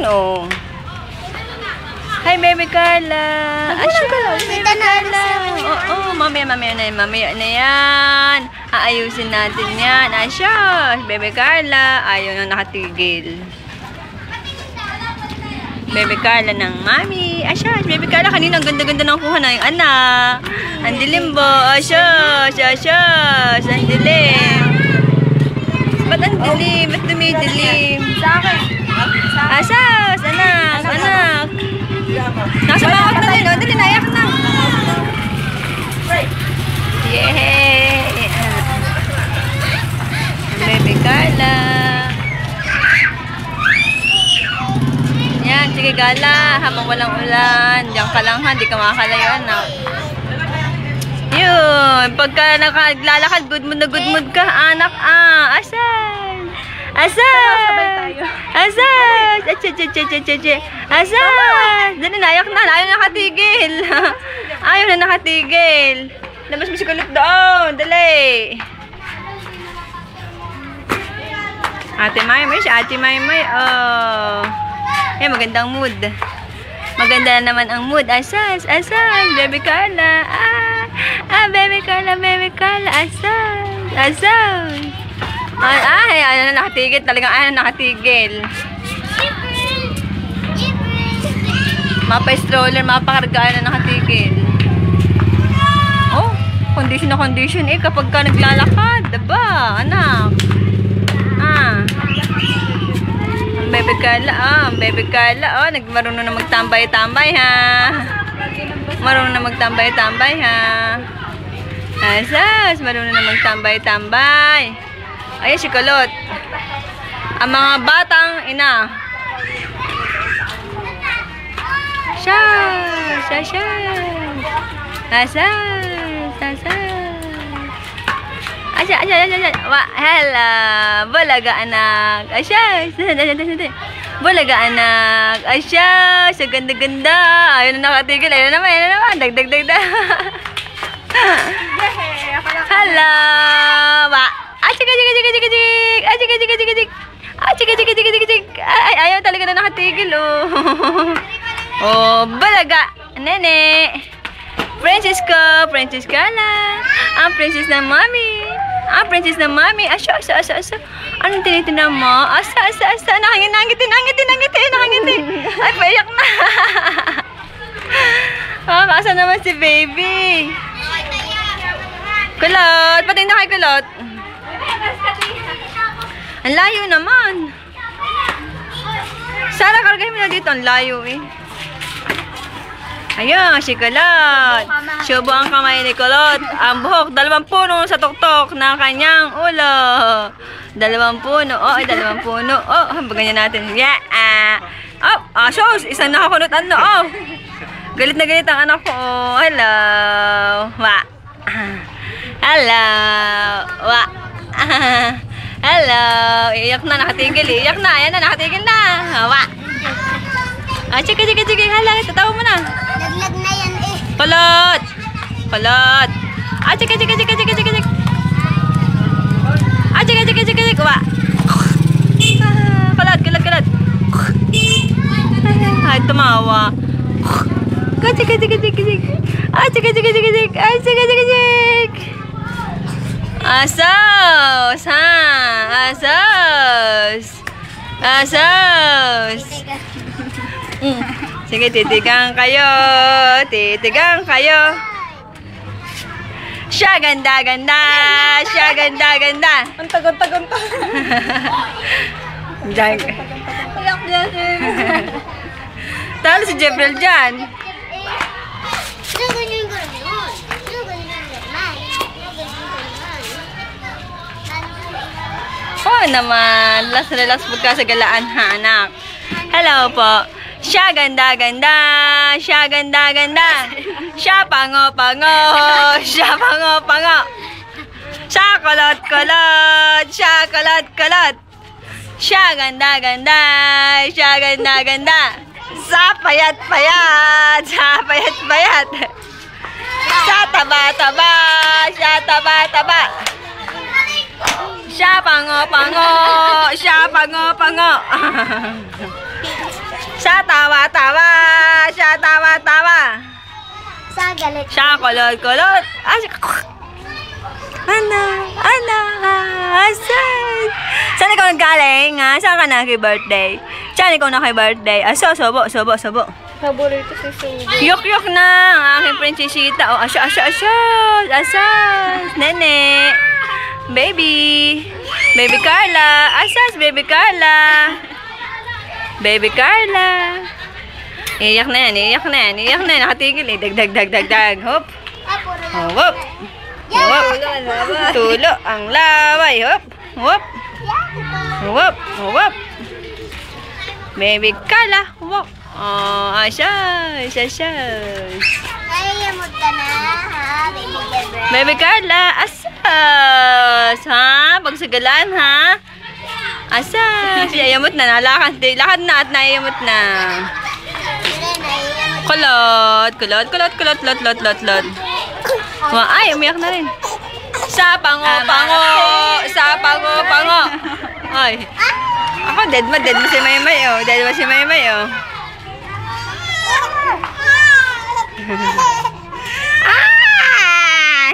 No. Hi, baby Carla. Baby Carla. Oo, mamaya na yan. Aayusin natin yan. Asyos, baby Carla. Ayaw na nakatigil. Baby Carla ng mami. Asyos, baby Carla. Kanina ang ganda-ganda ng kuha na yung anak. Ang dilim bo. Asyos, asyos. Ang dilim. Ba't ang dilim? Ba't dumidilim? Sa akin. Asyos, anak, anak. Nasa bakot na rin, o. Dali, naiyak na. Yay! Baby Carla. Yan, sige Carla. Habang walang ulan. Diyan ka lang ha, di ka makakalayo anak. Yun, pagka naglalakad, good mood ka, anak. Asan? Asan? Asan? Asan? Dali, nayak na. Ayaw na nakatigil. Ayaw na nakatigil. Labas mo si Kulot doon. Dali. Ate Maymay siya. Ate Maymay. Oh. Eh, magandang mood. Maganda na naman ang mood. Asas. Asas. Baby Carla. Baby Carla. Baby Carla. Asas. Asas. Ay, ayaw na nakatigil. Talagang ayaw na nakatigil. Mapa-stroller, mapakargaan na nakatigil. Oh, condition na condition eh kapag ka naglalakad. Diba, anak? Baby Carla, Baby Carla, marunong na magtambay-tambay ha. Marunong na magtambay-tambay ha. Asas, marunong na magtambay-tambay. Ayan si Kulot. Ang mga batang ina. Asas, asas. Asas, asas. Asas, asas. Hello. Bulaga anak. Asas. Bulaga anak. Asas. Sa ganda-ganda. Ayun na nakatigil. Ayun na naman. Dag. Hello. Ay, ayaw talaga na nakatigil, oh. Oh, balaga. Nene. Princess ko. Princess Carla. Ang princess na mami. Ang princess na mami. Asya. Anong tinitingnan mo? Asa. Nakangiti. Ay, paiyak na. Asa naman si baby. Kulot. Patingin na kay Kulot. Ang layo naman. Sarah, kargahin mo na dito. Ang layo eh. Ayun, si Kulot. Subo ang kamay ni Kulot. Ang buhok, 2 puno sa tuktok ng kanyang ulo. 2 puno. Oh, ay 2 puno. Oh, ganyan natin. Yeah. Sos, isang nakakunot ano. Oh. Galit na galit ang anak ko. Oh, hello. Hello. Hello. Iyak na, nakatigil. Iyak na. Ayan na, nakatigil na. Sige. Hala, tatawa mo na. Laglag na yan eh. Kulot. Sige. Kulot. Ay, tumawa. Sige. Asos, ha? Asos. Sige, titigang kayo. Siya ganda. Ang tagon-tagon pa. Diyan. Talo si Jebrel dyan. Oh naman, relax ka sa galaan ha anak. Hello po. Siya ganda. Siya pango. Siya kulot. Siya ganda. Sa payat. Sa taba. Siya pango. Siya tawa-tawa. Siya tawa-tawa. Sa galit. Siya kulot-kulot. Ana, asan? Saan ikaw naggaling, ha? Saan ka na kay birthday? Saan ikaw na kay birthday? Aso, sobo. Paborito si Suzy. Yok na, ang aking prinsesita. Oh, asya. Nene. Baby Carla. Asas, baby Carla. Baby Carla. Iyak na yan. Nakatigil eh. Dag. Hop. Oh, hop. Tulo ang laway. Hop. Baby Carla. Hop. Oh, asyas. Nayayamot ka na, ha? Baby Carla, asas. Ha? Pagsagalan, ha? Asas. Yayamot na. Lakad na at nayayamot na. Kulot. Ay, umiyak na rin. Sa pango. Ay. Ako, dead mo si Maymay, oh.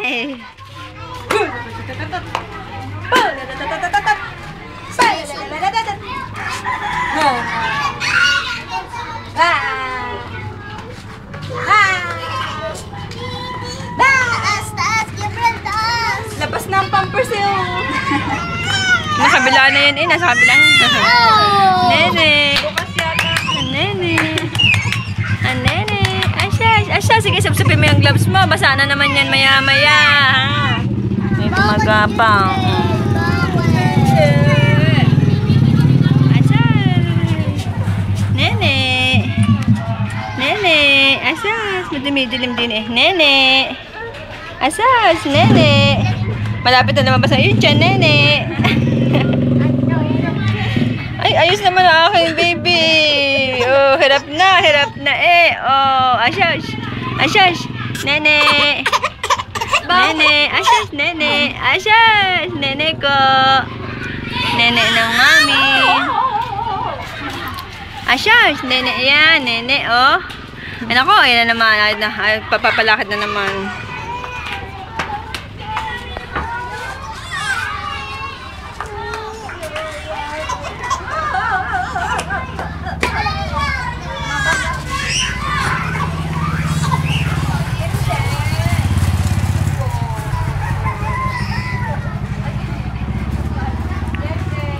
Ay! Labas na ang pampers yun. Nakabila na yun, nasa kabila. Nene. Asya, sige, sapsapin mo yung gloves mo. Basa na naman yan maya-maya. May gumagapang. Asya. Nene. Asas, madumi-dilim din eh. Nene. Asas, nene. Malapit na naman ba sa iyo dyan, nene? Ay, ayos naman ang aking baby. Oh, hirap na eh. Oh, asyas. Nene. Asyas, nene ko. Nene ng mami. Asyas, nene yan, oh. Ano ko, ayan na naman. Papapalakad na naman.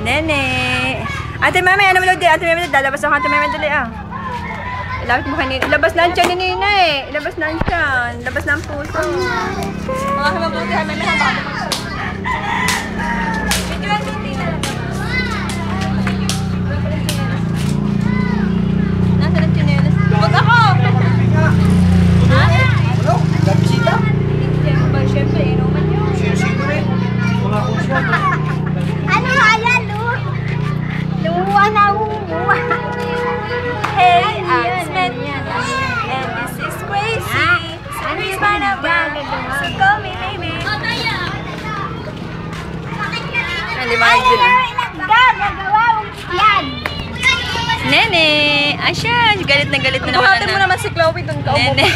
Nene. Ate Mami, ano mo dali? Ate Mami, lalabas ako. Ate Mami, dali ah. Ilapit mo kanina. Ilabas na ang tiyan ni Nina eh. Ilabas na ang tiyan. Ilabas na ang puso. Mga hamabuti, Mami, habang. Nasaan ang chinelas? Huwag ako! Ha? Ano? Nabisita? Siyempre, inuman yun. Sino rin? Wala akong siya. Ano ayan, Luwa na uwa. Hey, I'm Smith, and this is crazy. Ano yung panabang? So call me, baby. Hindi ba yun? Gagawa yan. Nene, asya, galit na naman. Buhatin mo naman si Chloe dun ka. Nene.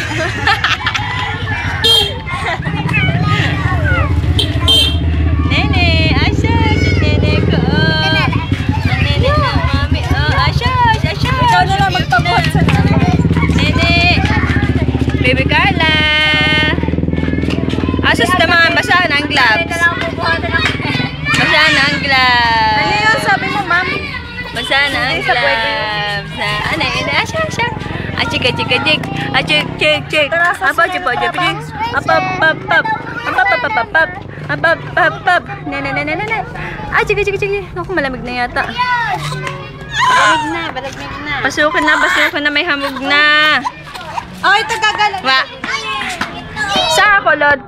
Nene, asya, si nene ko. Nene na mami, asya. Ikaw na lang magpabuhat sa nanay. Nene, baby Carla. Asus naman, basa na ang gloves. Basa na ang gloves. Ano yun? Sabi mo, ma'am? Basa na ang gloves. Ano yun? Asya. Chika, jik. Chik. Apa, chik. Apap. Nene. Chika. Ako, malamig na yata. Balamig na. Pasukin na. May hamog na. Oh, ito gagalan. Wa. Sa kulot.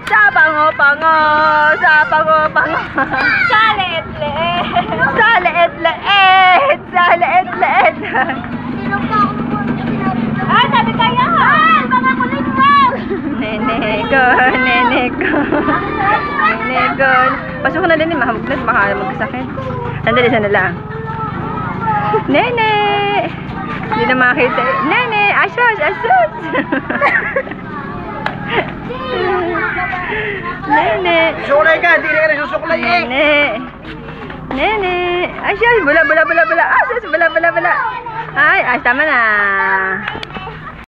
Sa pango. Sa leet-leet. Ah, sabi kaya ha! Mga kulit mo! Nene ko. Pasok na din, mahamog na, baka magkasakit. Sandali lang. Nene! Hindi na makita. Nene! Asos! Asos! Nene! Sukulay ka, hindi na ka nasusukulay eh. Nene! Nene! Asos! Bula, bula, bula, bula! Asos! Bula, bula, bula! Ay, tama na!